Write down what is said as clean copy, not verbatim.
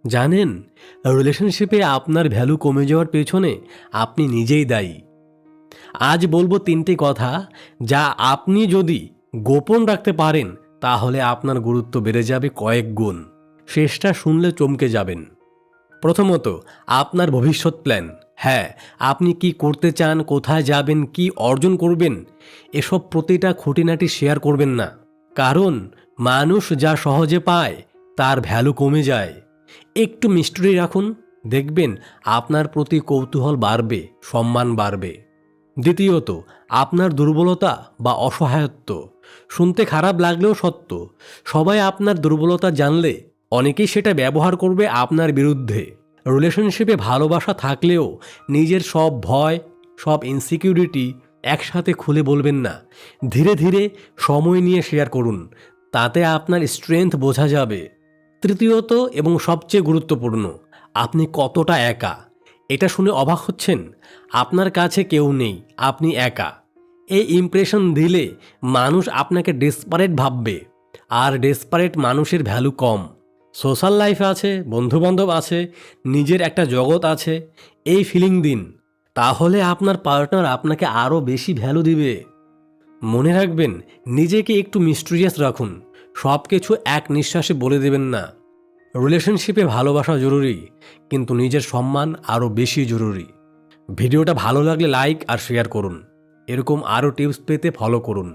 জানেন, রিলেশনশিপে আপনার ভ্যালু কমে যাওয়ার পেছনে আপনি নিজেই দায়ী। আজ বলবো 3টি কথা যা আপনি যদি গোপন রাখতে পারেন তাহলে আপনার গুরুত্ব বেড়ে যাবে কয়েক গুণ। শেষটা শুনলে চমকে যাবেন। প্রথমত, আপনার ভবিষ্যৎ প্ল্যান। হ্যাঁ, আপনি কি করতে চান, কোথায় যাবেন, কি অর্জন করবেন, এসব প্রতিটা খুঁটিনাটি শেয়ার করবেন না। কারণ মানুষ যা সহজে পায় তার ভ্যালু কমে যায়। একটু মিস্ট্রি রাখুন, দেখবেন আপনার প্রতি কৌতূহল বাড়বে, সম্মান বাড়বে। দ্বিতীয়ত, আপনার দুর্বলতা বা অসহায়ত্ব। শুনতে খারাপ লাগলেও সত্য। সবাই আপনার দুর্বলতা জানলে অনেকেই সেটা ব্যবহার করবে আপনার বিরুদ্ধে। রিলেশনশিপে ভালোবাসা থাকলেও নিজের সব ভয়, সব ইনসিকিউরিটি একসাথে খুলে বলবেন না। ধীরে ধীরে সময় নিয়ে শেয়ার করুন, তাতে আপনার স্ট্রেংথ বোঝা যাবে। তৃতীয়ত এবং সবচেয়ে গুরুত্বপূর্ণ, আপনি কতটা একা। এটা শুনে অবাক হচ্ছেন? আপনার কাছে কেউ নেই, আপনি একা। এই ইমপ্রেশন দিলে মানুষ আপনাকে ডেসপারেট ভাববে, আর ডেসপারেট মানুষের ভ্যালু কম। সোশ্যাল লাইফ আছে, বন্ধুবান্ধব আছে, নিজের একটা জগৎ আছে। এই ফিলিং দিন, তাহলে আপনার পার্টনার আপনাকে আরও বেশি ভ্যালু দিবে। মনে রাখবেন, নিজেকে একটু মিস্ট্রিয়াস রাখুন, সব কিছু এক নিঃশ্বাসে বলে দেবেন না। রিলেশনশিপে ভালোবাসা জরুরি, কিন্তু নিজের সম্মান আরও বেশি জরুরি। ভিডিওটা ভালো লাগলে লাইক আর শেয়ার করুন। এরকম আরও টিপস পেতে ফলো করুন।